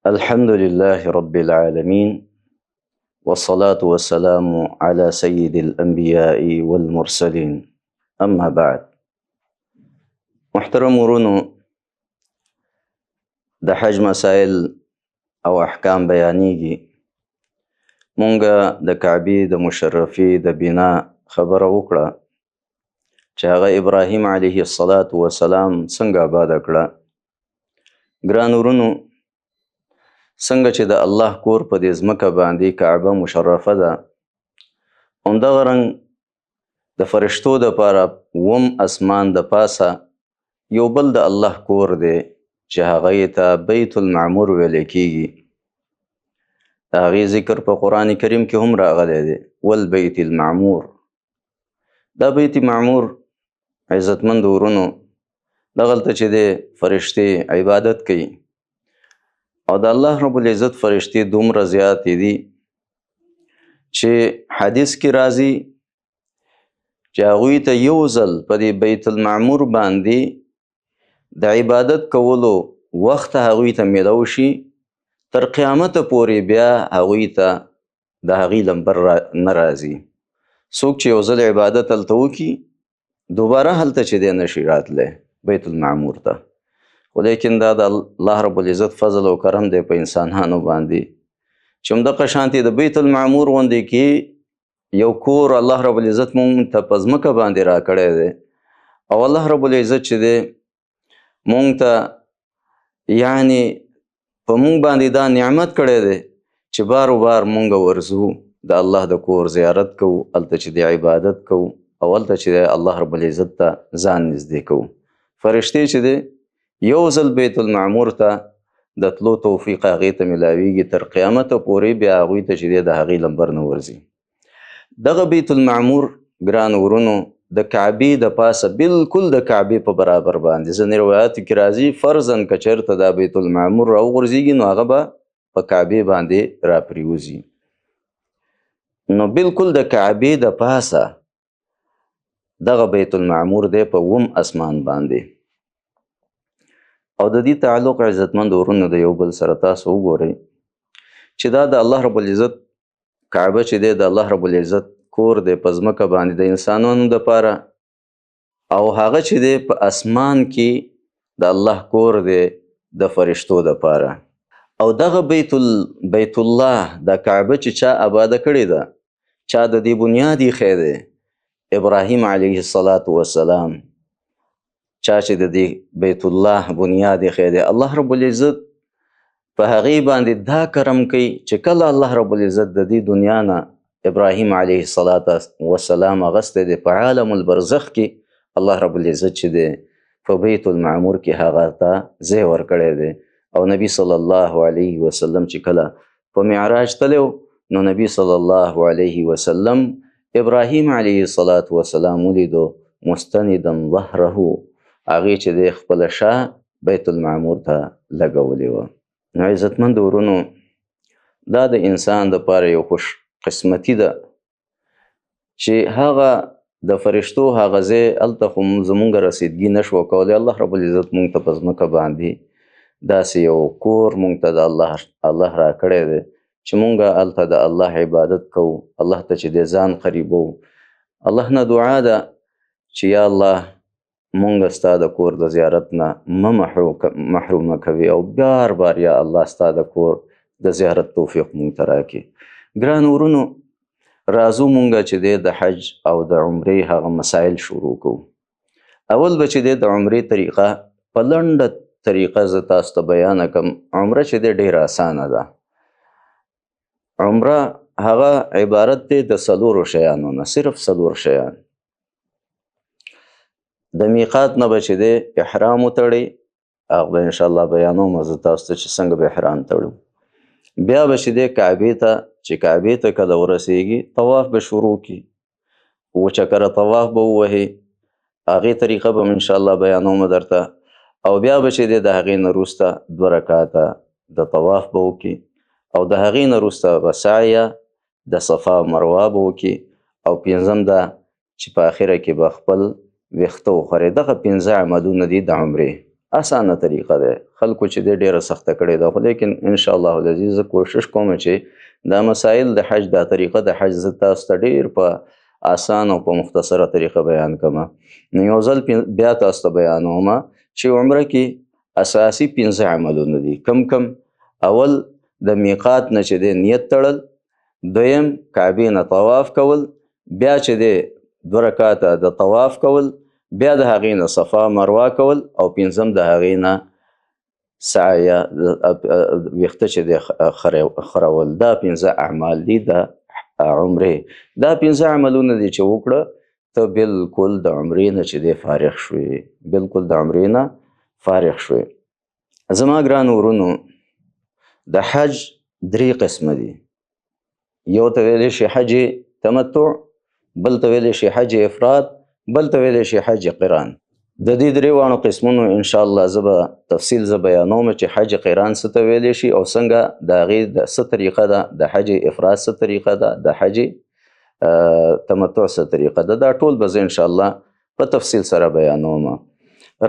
الحمد لله رب العالمين، والصلاة والسلام على سيد الأنبياء والمرسلين. أما بعد. محترم ورونو، د حج مسائل او احکام بیانیږي. مونږه د کعبې د مشرفې د بنا خبره وکړه چې هغه ابراهیم علیه السلام څنګه آباد کړه. ګران ورونو، څنګه چې د الله کور په دې ځمکه باندې کعبه مشرفه ده، همدغه رنګ د فرشتو دپاره اسمان د پاسه یو بل د الله کور دی چې هغه یې ته بیت المعمور ویلی کیږي. د هغې ذکر په قرآن کریم کې هم راغلی دی، والبیت المعمور. دا بیت معمور عزتمند ورونو، دغلته چې دی فرشتې عبادت کوي، او د الله رب العزت فرشتې دومره زیاتې دي چې حدیث کې راځي چې هغوی ته یو ځل په دې بیت المعمور باندې د عبادت کولو وخت هغوی ته میلاو شي، تر قیامته پورې بیا هغوی ته د هغې لمبر نه راځي. څوک چې یو ځل عبادت هلته وکړي، دوباره هلته چې دی نشي راتلی بیت المعمور ته. خو لیکن دا د الله رب العزت فضل او کرم دی په انسانانو باندې چې همدغه شانتې د بیت المعمور غوندې کې یو کور الله رب العزت مونږ ته په ځمکه باندې راکړی دی، او الله رب العزت چې دی مونږ ته یعنې په مونږ باندې دا نعمت کړی دی چې بار و بار مونږ ورځو د الله د کور زیارت کوو، هلته چې دی عبادت کوو، او هلته چې دی الله رب العزت ته ځان نږدې کوو. فرشتې چې دی یو ځل بیت المعمور ته د تلو توفیق هغې ته میلاویږي، تر قیامته پورې بیا هغوی ته چې دی د هغې لمبر نه ورځي. دغه بیت المعمور ګران ورونو د کعبې د پاسه بالکل د کعبې په برابر باندې، ځینې روایاتو کې راځي فرضاً که چېرته دا بیت المعمور راوغورځېږي نو هغه به په کعبې باندې راپرېوځي. نو بالکل د کعبې د پاسه دغه بیت المعمور دی په اسمان باندې. او د دې تعلق عزتمند ورونو د یو بل سره تاسو وګورئ چې دا د الله رب العزت کعبه چې دی د الله رب العزت کور دی په ځمکه باندې د انسانانو دپاره، او هغه چې دی په اسمان کې د الله کور دی د فرشتو دپاره. او دغه بیت الله د کعبه چې چا آباده کړې ده، چا د دې بنیاد ایښی دی، ابراهیم علیه السلام، چا چې د دې بیت الله بنیاد ایښی دی، الله رب العزت په هغې باندې دا کرم کوي چې کله الله رب العزت د دې دنیا نه ابراهیم علیه السلام اغستی دی، په عالم البرزخ کې الله رب العزت چې دی په بیت المعمور کې هغه ته ځای ورکړی دی. او نبی صلی الله علیه وسلم چې کله په معراج تللی نو نبی صلی الله علیه وسلم ابراهیم علیه السلام ولیدو مستندا ظهره، هغې چې دی خپله شا بیت المعمور ته لګولې وه. نو عزتمند ورونو، دا د انسان دپاره یو خوش قسمتي ده چې هغه د فرشتو هغه ځای هلته خو زمونږ رسیدګي نه شوه کولی. الله رب العزت مونږ ته په ځمکه باندې داسې یو کور مونږ ته د الله راکړی دی چې مونږ هلته د الله عبادت کوو، الله ته چې دی ځان قریبو. الله نه دعا ده چې یا الله مونږ ستا د کور د زیارت نه مه محرومه کوي، او بار بار یا الله ستا د کور د زیارت توفیق مونږ ته راکړي. ګران ورونو، راځو مونږ چې دی د حج او د عمرې هغه مسایل شروع کوو. اول به چې دی د عمرې طریقه په لنډه طریقه زه تاسو ته بیانه کړم. عمره چې دی ډېره اسانه ده. عمره هغه عبارت دی د 4 شیانو نه، صرف 4 شیان. د میقات نه به چې دی احرام وتړئ، هغه به انشاءالله بیانوم زه تاسو ته چې څنګه به احرام تړو. بیا به چې دی کعبې ته کله ورسیږي طواف به شروع کړي، 2 چکره طواف به ووهي، هغې طریقه به انشاءالله بیانوم درته. او بیا به چې دی د هغې نه وروسته 2 رکعاته د طواف به وکړي، او د هغې نه وروسته به سعیه د صفا مروه به وکړي، او 5م ده چې په آخره کې به خپل ویښته وخوري. دغه 5 عملونه دي د عمرې. اسانه طریقه ده. خلکو چې دی ډیره سخته کړې ده، خو لیکن انشاءالله العزیز زه کوشش کوم چې دا مسایل د حج دا طریقه د حج زه تاسو ته ډیر په آسان او په مختصره طریقه بیان کړم. نو یو ځل بیا تاسو ته بیانوم چې عمره کې اساسي 5 عملونه دي. کم اول د میقات نه چې دی نیت تړل، دویم کعبې نه طواف کول، بیا چې دی 2 رکعاته د طواف کول، بیا د هغې نه صفا مروه کول، او 5م د هغې نه سعی ویښته چې دی خرول. دا 5 اعمال دي د عمرې. دا 5 عملونه دي چې وکړه ته بالکل د عمرې نه چې دی فارغ شوې، بالکل د عمرې نه فارغ شوې. زما ګران ورونو، د حج 3 قسمه دي. یو ته ویلی شي حج تمتع، بل ته ویلی شي حج افراد، بل ته ویلی شي حج قران. د دې 3 قسمونو انشاءالله زه به تفصیل بیانوم چې حج قران څه ته ویلی شي او څنګه د هغې د څه طریقه ده، د حج افراد څه طریقه ده، د حج تمتع څه طریقه ده. دا ټول به زه انشاءالله په تفصیل سره بیانوم.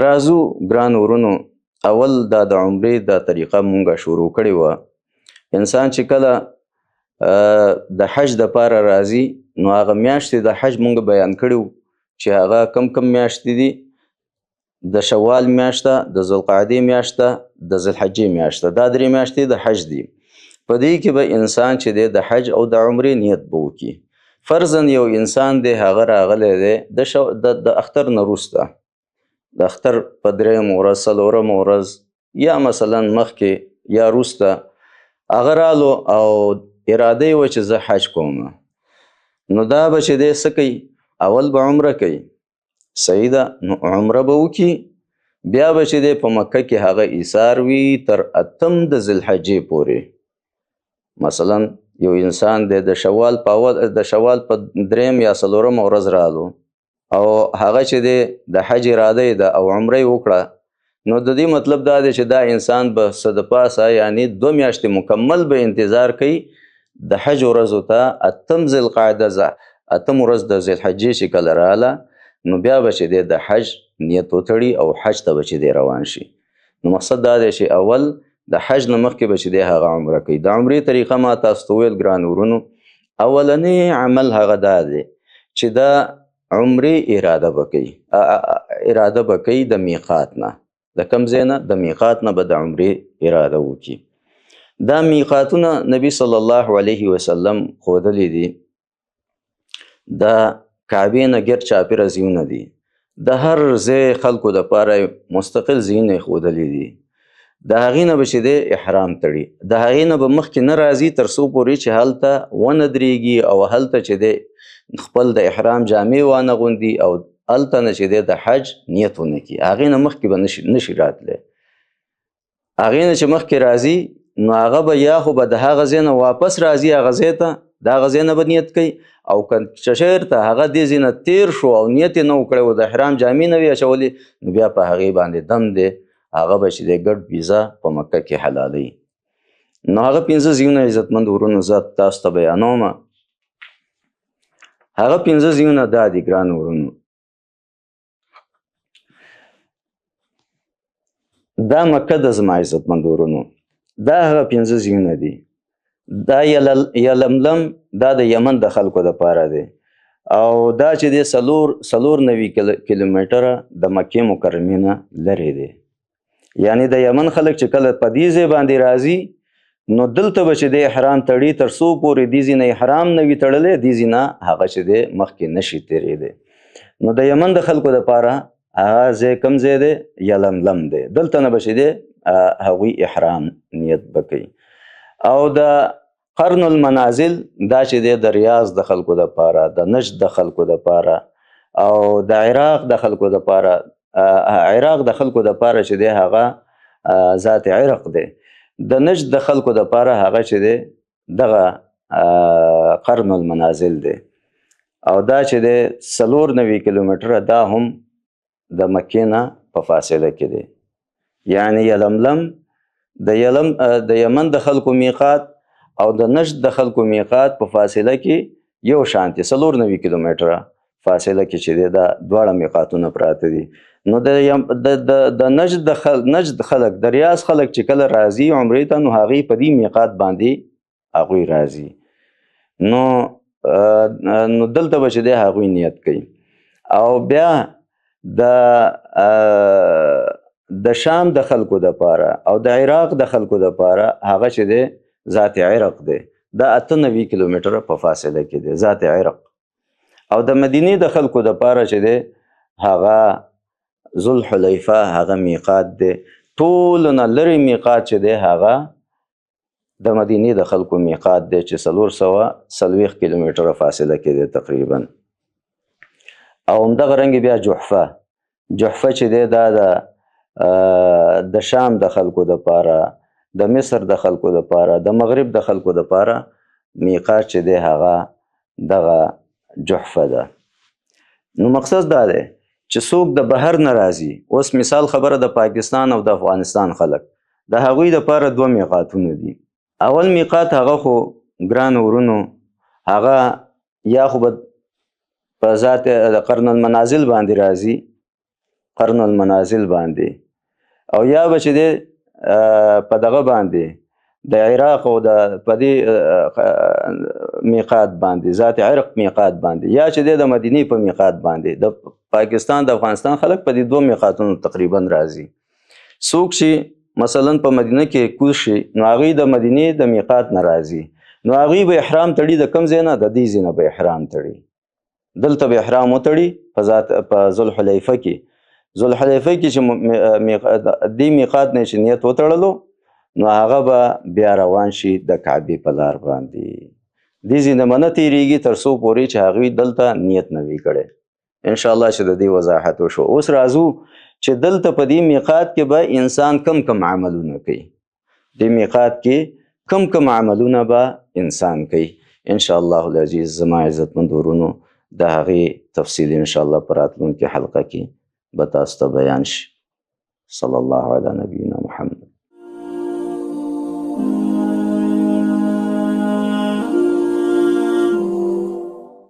راځو ګران ورونو، اول دا د عمرې دا طریقه مونږه شروع کړې وه. انسان چې کله د حج دپاره راځي، نو هغه میاشتې د حج مونږ بیان کړي چې هغه کم میاشتې دي. د شوال میاشته، د ذوالقعدې میاشته، د ذوالحجې میاشته، دا 3 میاشتې د حج دي. په دې کې به انسان چې دی د حج او د عمرې نیت به وکړي. فرضاً یو انسان دی هغه راغلی دی د اختر نه وروسته، د اختر په 3م ورځ، 4م ورځ، یا مثلا مخکې یا وروسته هغه رالو او اراده یې وه چې زه حج کوم. نو دا به چې دی څه کوي؟ اول به عمره کوي. صحیح ده؟ نو عمره به وکړي، بیا به چې دی په مکه کې هغه ایثار وي تر 8م د ذوالحجې پورې. مثلا یو انسان دی د شوال په 3م یا 4م ورځ رالو او هغه چې دی د حج اراده یې ده او عمره یې وکړه، نو د دې مطلب دا دی چې دا انسان به څه د پاسه یعنی 2 میاشتې مکمل به انتظار کوي د حج ورځو ته. 8م ذوالقعده، 8م ورځ د ذوالحجې چې کله راله، نو بیا به چې دی د حج نیت وتړي او حج ته به چې دی روان شي. نو مقصد دا دی چې اول د حج نه مخکې به چې دی هغه عمره کوي. د عمرې طریقه ما تاسو ته وویل ګران ورونو، اولنی عمل هغه دا دی چې دا عمرې اراده به کوي د میقات نه. د کوم ځای نه؟ د میقات نه به د عمرې اراده وکړي. دا میقاتونه نبی صلی الله علیه وسلم ښودلي دي. دا کعبې نه ګرد چاپېره ځایونه دي. د هر ځای خلکو دپاره مستقل ځایونه یې ښودلي دي. د هغې نه به چې دی احرام تړي. د هغې نه به مخکې نه راځي تر څو پورې چې هلته ونه درېږي او هلته چې دی خپل د احرام جامې وانه غوندي او هلته نه چې دی د حج نیت ونه کړي. هغې نه مخکې به نشي راتلی. هغې نه چې مخکې راځي، نو هغه به یا خو به د هغه ځای نه واپس راځي هغه ځای ته، د هغه ځای نه به نیت کوي، او که چېرته هغه دې ځای نه تیر شو او نیت یې نه و کړی و، د احرام جامې نه وي اچولې، نو بیا په هغې باندې دم دی، هغه به چې دی ګډ ویزه په مکه کې حلالوي. نو هغه 5 ځایونه عزتمند ورونو زه تاسو ته بیانوم. هغه 5 ځایونه دا دي ګران ورونو. دا مکه ده زما عزتمند ورونو، دا هغه 5 ځایونه دي. دا یلملم دا د یمن د خلکو دپاره دی، او دا چې دی 490 کیلومتره د مکې مکرمې نه لرې دی. یعنی د یمن خلک چې کله په دې ځای باندې راځي، نو دلته به چې دی احرام تړي تر څو پورې دې ځای نه احرام نه وي تړلی، دې ځای نه هغه چې دی مخکې نشي تېرېدی. نو د یمن د خلکو دپاره هغه ځای کوم ځای دی؟ یلملم دی. دلته نه به چې دی هغوی احرام نیت به کوي. او د قرن المنازل دا چې دی د ریاض د خلکو دپاره، د نجد د خلکو دپاره، او د عراق د خلکو دپاره. عراق د خلکو دپاره چې دی هغه ذات عرق دی. د نجد د خلکو دپاره هغه چې دی دغه قرن المنازل دی. او دا چې دی 490 کیلومتره، دا هم د مکې نه په فاصله کې دی. یعنی یلملم د یمن د خلکو میقات او د نجد د خلکو میقات په فاصله کې یو شان دي. 490 کیلومتره فاصله کې چې دی دا دواړه میقاتونه پراته دي. نو د نجد خلک د ریاض خلک چې کله راځي عمرې ته، نو هغوی په دې میقات باندې هغوی راځي. نو دلته به چې دی هغوی نیت کوي. او بیا د شام د خلکو دپاره او د عراق د خلکو دپاره هغه چې دی ذات عرق دی، دا 98 کیلومتره په فاصله کې دی ذات عرق. او د مدینې د خلکو دپاره چې دی هغه ذوالحلیفه هغه میقات دی. ټولو نه لرې میقات چې دی هغه د مدینې د خلکو میقات دی چې 440 کیلومتره فاصله کې دی تقریبا. او همدغه رنګ بیا جحفه چې دی دا د شام د خلکو دپاره، د مصر د خلکو دپاره، د مغرب د خلکو دپاره میقات چې دی هغه دغه جحفه ده. نو مقصد دا دی چې څوک د بهر نه راځي، اوس مثال خبره د پاکستان او د افغانستان خلک، د هغوی دپاره 2 میقاتونه دي. اول میقات هغه خو ګرانو ورونو هغه یا خو به په ذات د قرن المنازل باندې راځي، قرن المنازل باندې، او یا به چې دی په دغه باندې د عراق او په دې میقات باندې ذات عرق میقات باندې، یا چې دی د مدینې په میقات باندې. د پاکستان د افغانستان خلک په دې 2 میقاتونو تقریبا راځي. څوک چې مثلا په مدینه کې کوز شي، نو هغوی د مدینې د میقات نه راځي، نو هغوی به احرام تړي. د کوم ځای نه؟ د دې ځای نه به احرام تړي. دلته به احرام وتړي په ذوالحلیفه کې. ذوالحلیفه کې چې دې میقات نه چې نیت وتړلو، نو هغه به بیا روان شي د کعبې په لار باندې. دې ځای نه به نه تېرېږي تر څو پورې چې هغوی دلته نیت نه وي کړی. انشاءالله چې د دې وضاحت وشو. اوس راځو چې دلته په دې میقات کې به انسان کم عملونه کوي. دې میقات کې کم عملونه به انسان کوي. انشاءالله العزیز زما عزتمند ورونو د هغې تفصیل انشاءالله په راتلونکې حلقه کې به تاسو ته بیان شي. صلی الله علی نبینا محمد.